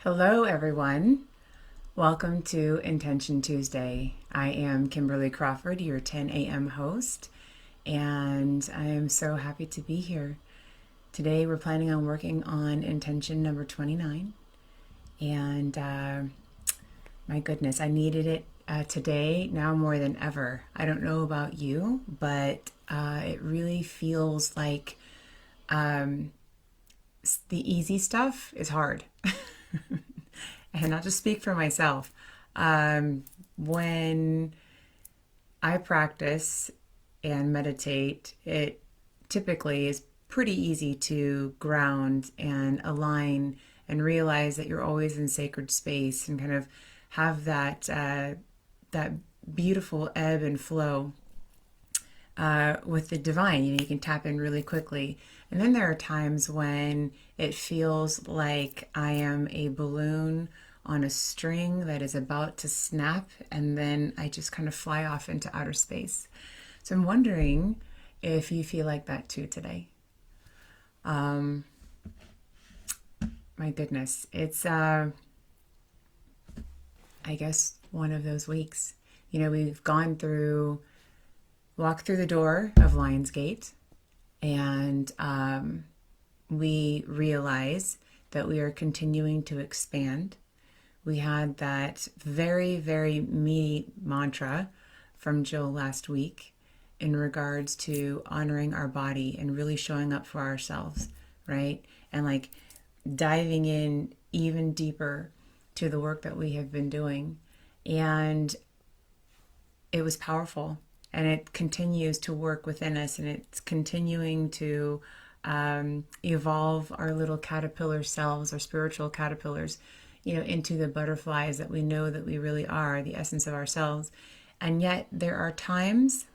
Hello, everyone. Welcome to Intention Tuesday. I am Kimberly Crawford, your 10 a.m. host, and I am so happy to be here. Today, we're planning on working on intention number 29, and my goodness, I needed it today now more than ever. I don't know about you, but it really feels like the easy stuff is hard. And I'll just speak for myself. When I practice and meditate, it typically is pretty easy to ground and align and realize that you're always in sacred space and kind of have that beautiful ebb and flow with the divine. You can tap in really quickly. And then there are times when it feels like I am a balloon on a string that is about to snap, and then I just kind of fly off into outer space. So I'm wondering if you feel like that too today. My goodness, it's I guess one of those weeks. We've walked through the door of Lionsgate, and we realize that we are continuing to expand. We had that very, very meaty mantra from Jill last week in regards to honoring our body and really showing up for ourselves, right? And like diving in even deeper to the work that we have been doing. And it was powerful, and it continues to work within us, and it's continuing to evolve our little caterpillar selves, our spiritual caterpillars, into the butterflies that we know that we really are, the essence of ourselves. And yet there are times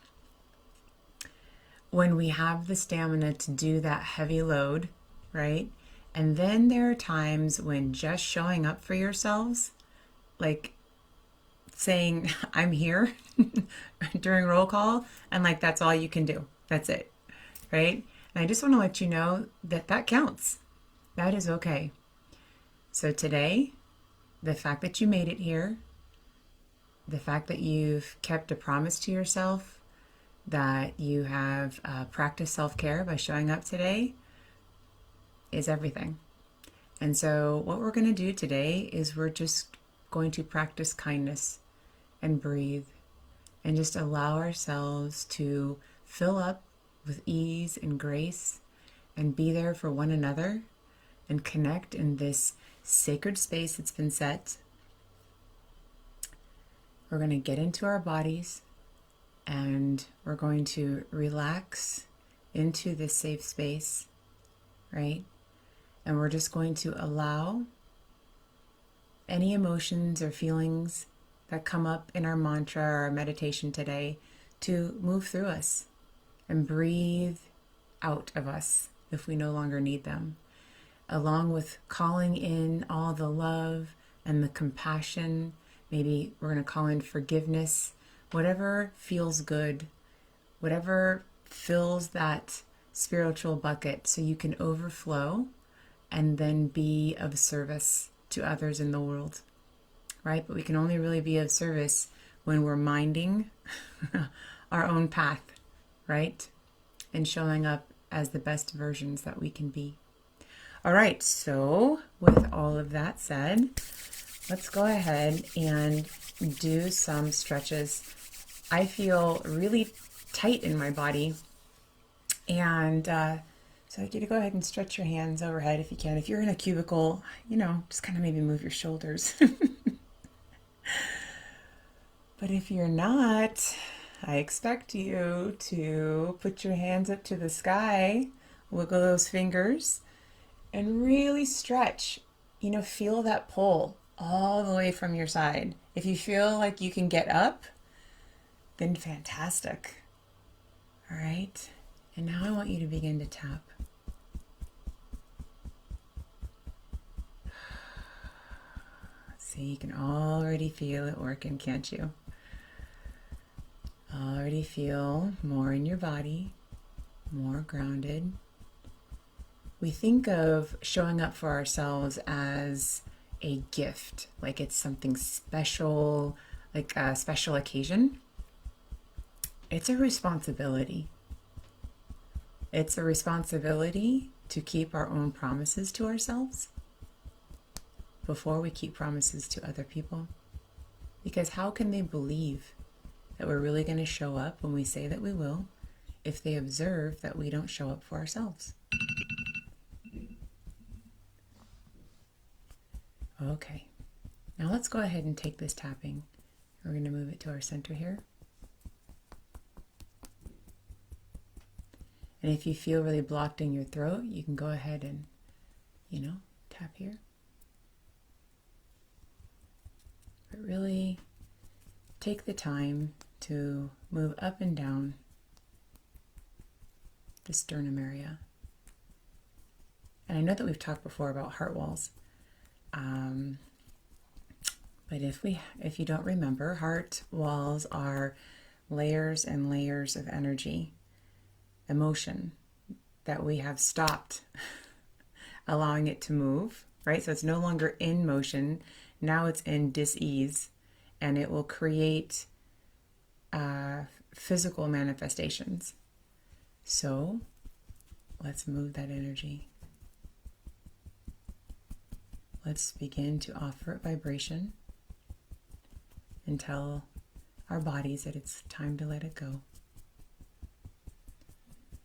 when we have the stamina to do that heavy load, right? And then there are times when just showing up for yourselves, like saying, I'm here during roll call, and like that's all you can do. That's it, right? And I just want to let you know that that counts. That is okay. So today, the fact that you made it here, the fact that you've kept a promise to yourself, that you have practiced self-care by showing up today, is everything. And so what we're going to do today is we're just going to practice kindness and breathe and just allow ourselves to fill up with ease and grace and be there for one another and connect in this sacred space that's been set. We're going to get into our bodies and we're going to relax into this safe space, right? And we're just going to allow any emotions or feelings that come up in our mantra or our meditation today to move through us and breathe out of us if we no longer need them, along with calling in all the love and the compassion. Maybe we're going to call in forgiveness, whatever feels good, whatever fills that spiritual bucket so you can overflow and then be of service to others in the world, right? But we can only really be of service when we're minding our own path, right? And showing up as the best versions that we can be. All right, so with all of that said, let's go ahead and do some stretches. I feel really tight in my body, and so I'd like you to go ahead and stretch your hands overhead if you can. If you're in a cubicle, just kind of maybe move your shoulders. But if you're not, I expect you to put your hands up to the sky, wiggle those fingers, and really stretch. Feel that pull all the way from your side. If you feel like you can get up, then fantastic. All right. And now I want you to begin to tap. See, you can already feel it working, can't you? Already feel more in your body, more grounded. We think of showing up for ourselves as a gift, like it's something special, like a special occasion. It's a responsibility. It's a responsibility to keep our own promises to ourselves before we keep promises to other people. Because how can they believe that we're really going to show up when we say that we will if they observe that we don't show up for ourselves? Okay, now let's go ahead and take this tapping. We're going to move it to our center here. And if you feel really blocked in your throat, you can go ahead and, tap here. But really take the time to move up and down the sternum area. And I know that we've talked before about heart walls. But if you don't remember, heart walls are layers and layers of energy, emotion that we have stopped allowing it to move, right? So it's no longer in motion. Now it's in dis-ease, and it will create physical manifestations. So let's move that energy. Let's begin to offer it vibration and tell our bodies that it's time to let it go.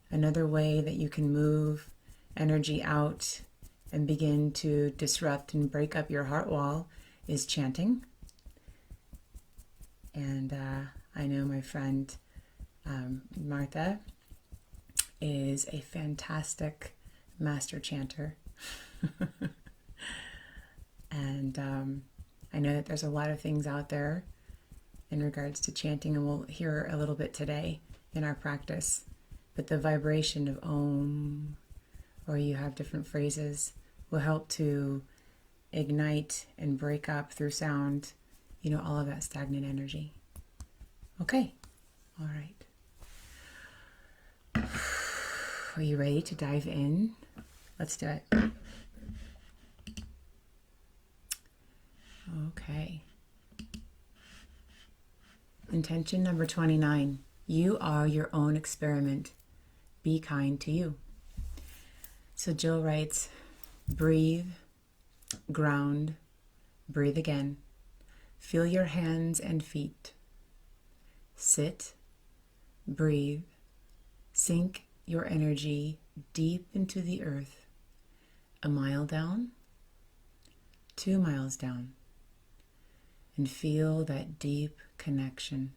Another way that you can move energy out and begin to disrupt and break up your heart wall is chanting. And I know my friend Martha is a fantastic master chanter. And I know that there's a lot of things out there in regards to chanting, and we'll hear a little bit today in our practice. But the vibration of Om, or you have different phrases, will help to ignite and break up through sound, all of that stagnant energy. Okay, all right. Are you ready to dive in? Let's do it. Okay. Intention number 29. You are your own experiment. Be kind to you. So Jill writes, breathe, ground, breathe again. Feel your hands and feet. Sit, breathe, sink your energy deep into the earth. 1 mile down, 2 miles down. And feel that deep connection.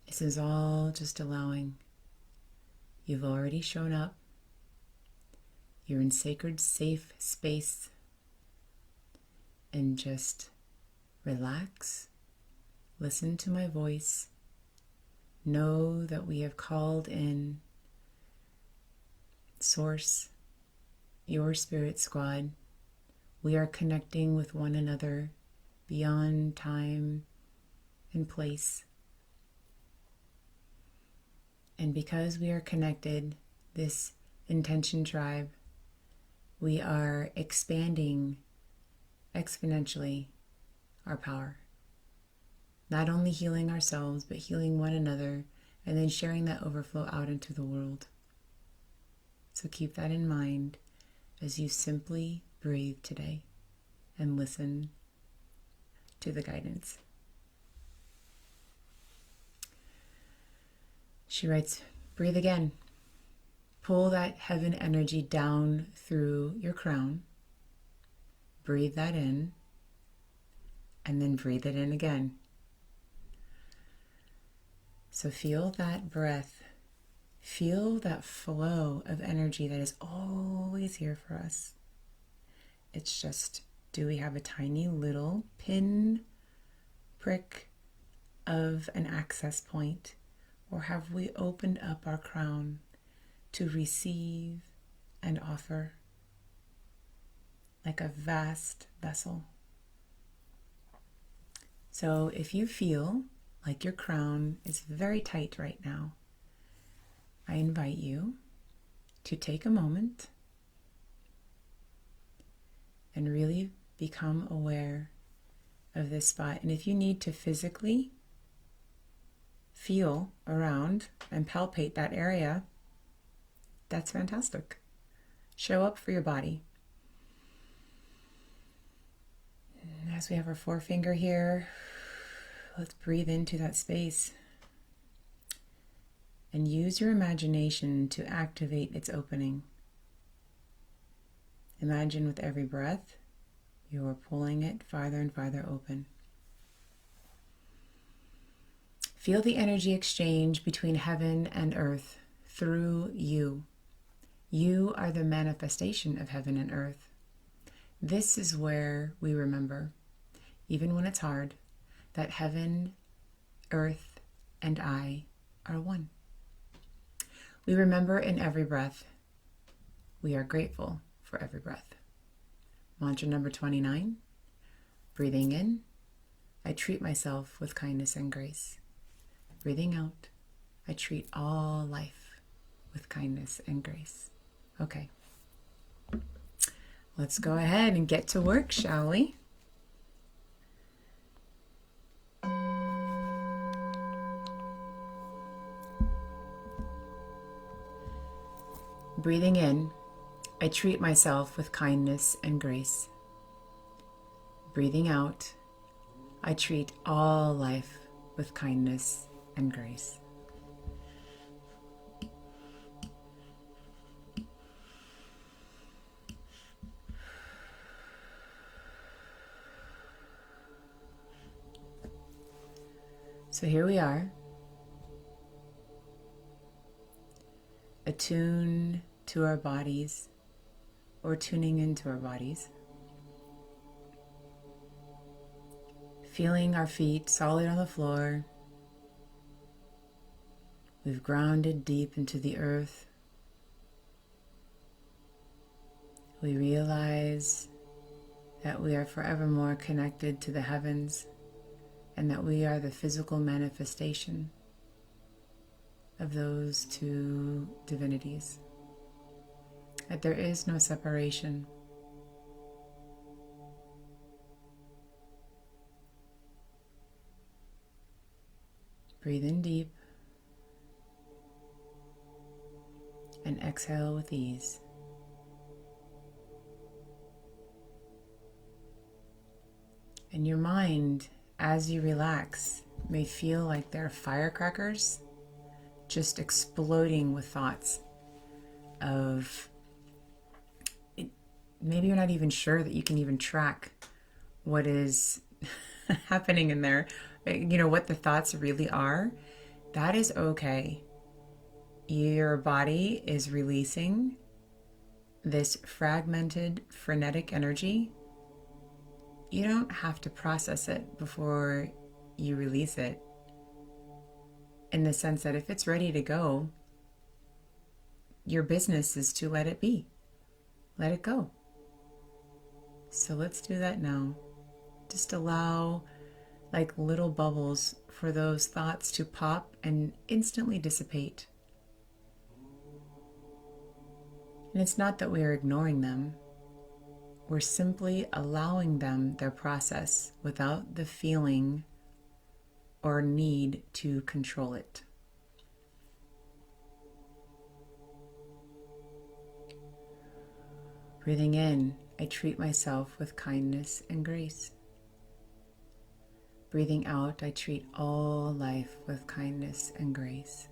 This is all just allowing. You've already shown up. You're in sacred, safe space. And just relax. Listen to my voice. Know that we have called in Source, your spirit squad. We are connecting with one another beyond time and place. And because we are connected, this intention tribe, we are expanding exponentially our power. Not only healing ourselves, but healing one another, and then sharing that overflow out into the world. So keep that in mind as you simply breathe today and listen to the guidance. She writes, breathe again. Pull that heaven energy down through your crown. Breathe that in, and then breathe it in again. So feel that breath. Feel that flow of energy that is always here for us. It's just, do we have a tiny little pin prick of an access point? Or have we opened up our crown to receive and offer like a vast vessel? So if you feel like your crown is very tight right now, I invite you to take a moment and really become aware of this spot. And if you need to physically feel around and palpate that area, that's fantastic. Show up for your body. And as we have our forefinger here, let's breathe into that space and use your imagination to activate its opening. Imagine with every breath, you are pulling it farther and farther open. Feel the energy exchange between heaven and earth through you. You are the manifestation of heaven and earth. This is where we remember, even when it's hard, that heaven, earth, and I are one. We remember in every breath. We are grateful for every breath. Mantra number 29. Breathing in, I treat myself with kindness and grace. Breathing out, I treat all life with kindness and grace. Okay. Let's go ahead and get to work, shall we? Breathing in, I treat myself with kindness and grace. Breathing out, I treat all life with kindness and grace. So here we are, attuned to our bodies, or tuning into our bodies. Feeling our feet solid on the floor. We've grounded deep into the earth. We realize that we are forevermore connected to the heavens and that we are the physical manifestation of those two divinities. That there is no separation. Breathe in deep and exhale with ease. And your mind, as you relax, may feel like there are firecrackers just exploding with thoughts of, maybe you're not even sure that you can even track what is happening in there, what the thoughts really are. That is okay. Your body is releasing this fragmented, frenetic energy. You don't have to process it before you release it. In the sense that if it's ready to go, your business is to let it be. Let it go. So let's do that now. Just allow, like little bubbles, for those thoughts to pop and instantly dissipate. And it's not that we are ignoring them. We're simply allowing them their process without the feeling or need to control it. Breathing in, I treat myself with kindness and grace. Breathing out, I treat all life with kindness and grace.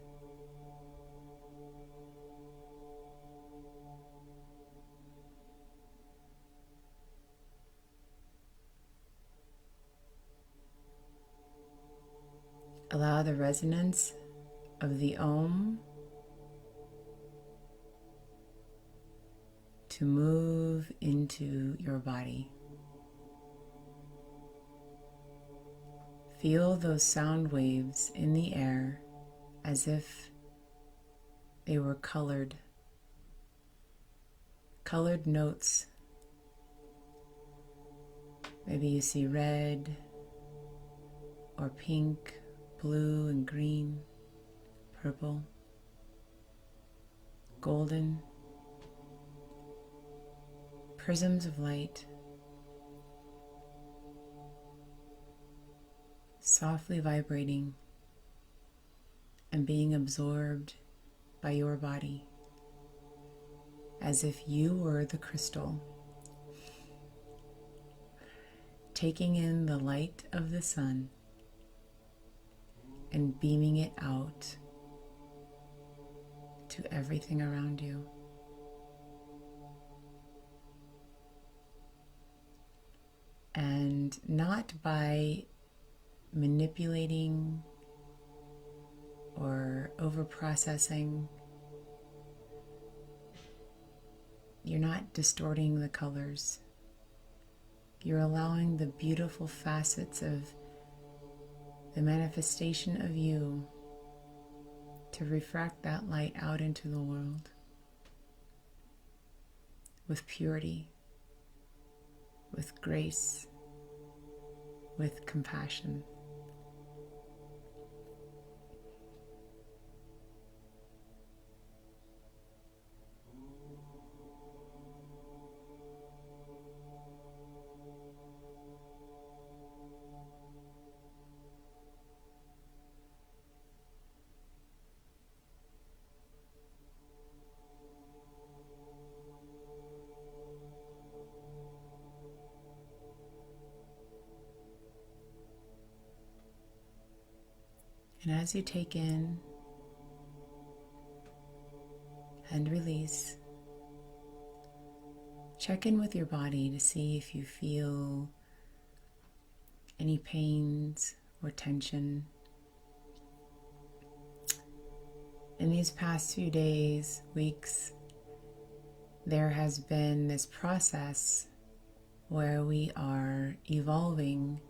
Allow the resonance of the Om to move into your body. Feel those sound waves in the air as if they were colored notes. Maybe you see red or pink, blue and green, purple, golden, prisms of light softly vibrating and being absorbed by your body as if you were the crystal, taking in the light of the sun and beaming it out to everything around you. And not by manipulating or over-processing. You're not distorting the colors. You're allowing the beautiful facets of the manifestation of you to refract that light out into the world with purity, with grace, with compassion. And as you take in and release, check in with your body to see if you feel any pains or tension. In these past few days, weeks, there has been this process where we are evolving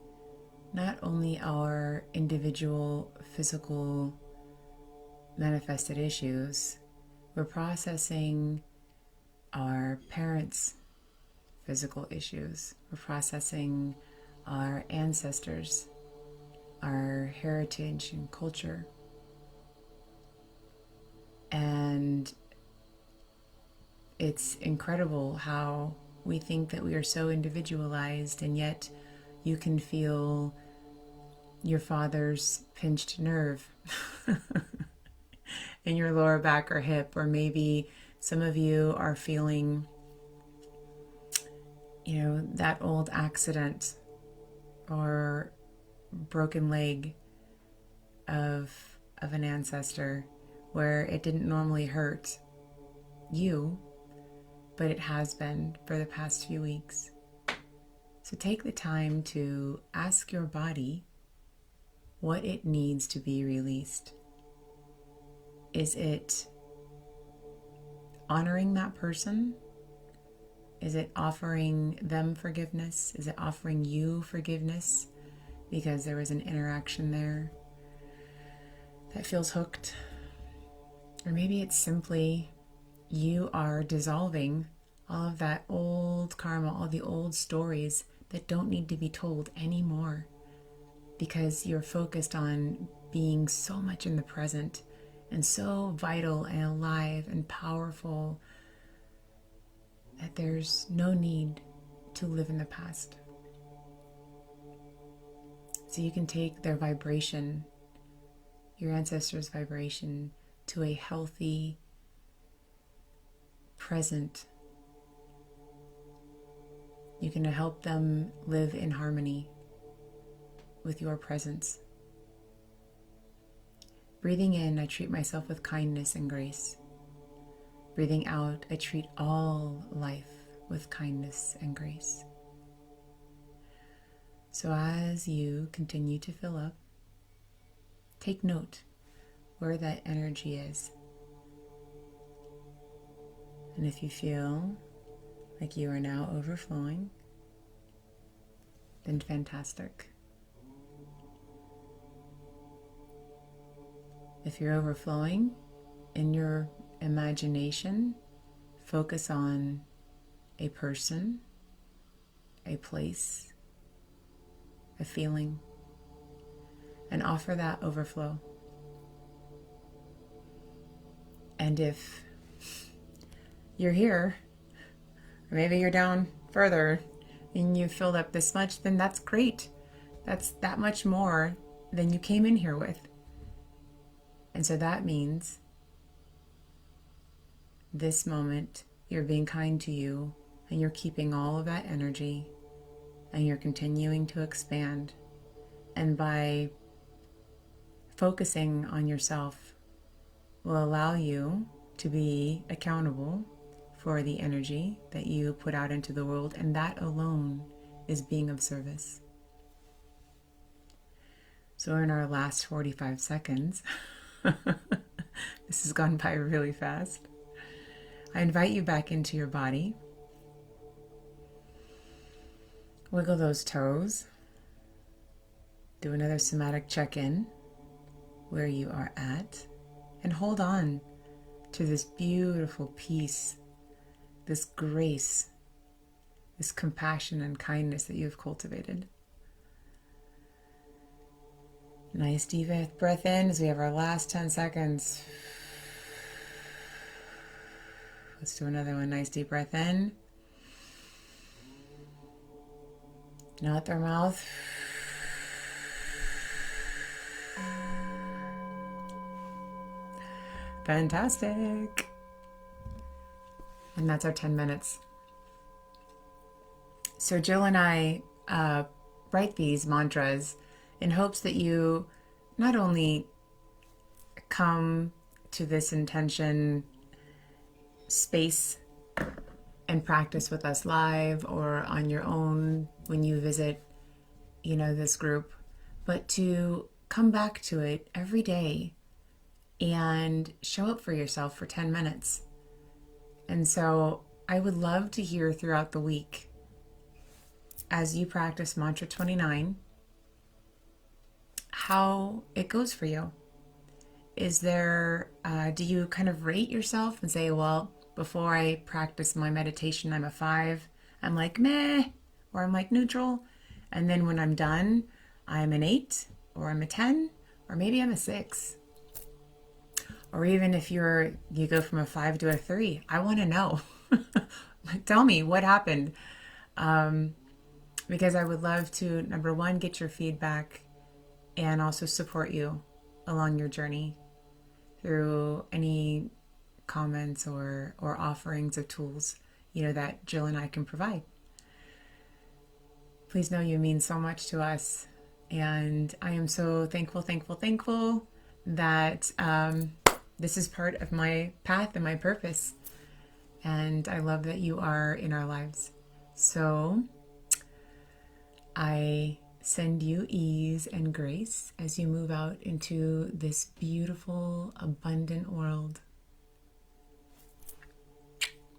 not only our individual physical manifested issues, we're processing our parents' physical issues. We're processing our ancestors, our heritage and culture. And it's incredible how we think that we are so individualized, and yet you can feel your father's pinched nerve in your lower back or hip, or maybe some of you are feeling, that old accident or broken leg of an ancestor where it didn't normally hurt you, but it has been for the past few weeks. So take the time to ask your body what it needs to be released. Is it honoring that person? Is it offering them forgiveness? Is it offering you forgiveness because there was an interaction there that feels hooked? Or maybe it's simply you are dissolving all of that old karma, all the old stories that don't need to be told anymore, because you're focused on being so much in the present and so vital and alive and powerful that there's no need to live in the past. So you can take their vibration, your ancestors' vibration, to a healthy, present. You can help them live in harmony with your presence. Breathing in, I treat myself with kindness and grace. Breathing out, I treat all life with kindness and grace. So as you continue to fill up, take note where that energy is. And if you feel like you are now overflowing, then fantastic. If you're overflowing in your imagination, focus on a person, a place, a feeling, and offer that overflow. And if you're here, or maybe you're down further and you filled up this much, then that's great. That's that much more than you came in here with. And so that means this moment you're being kind to you, and you're keeping all of that energy, and you're continuing to expand. And by focusing on yourself will allow you to be accountable for the energy that you put out into the world, and that alone is being of service. So we're in our last 45 seconds. This has gone by really fast. I invite you back into your body. Wiggle those toes. Do another somatic check-in where you are at, and hold on to this beautiful peace, this grace, this compassion and kindness that you've cultivated. Nice deep breath in as we have our last 10 seconds. Let's do another one. Nice deep breath in. And out their mouth. Fantastic. And that's our 10 minutes. So Jill and I write these mantras in hopes that you not only come to this intention space and practice with us live or on your own when you visit, this group, but to come back to it every day and show up for yourself for 10 minutes. And so I would love to hear throughout the week, as you practice mantra 29, how it goes for you. Is there, do you kind of rate yourself and say, well, before I practice my meditation, I'm a 5. I'm like, meh, or I'm like neutral. And then when I'm done, I'm an 8, or I'm a 10, or maybe I'm a 6. Or even if you go from a 5 to a 3, I want to know. Tell me what happened. Because I would love to, number one, get your feedback and also support you along your journey through any comments or offerings of tools, that Jill and I can provide. Please know you mean so much to us. And I am so thankful that this is part of my path and my purpose. And I love that you are in our lives. So I send you ease and grace as you move out into this beautiful, abundant world.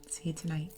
See you tonight.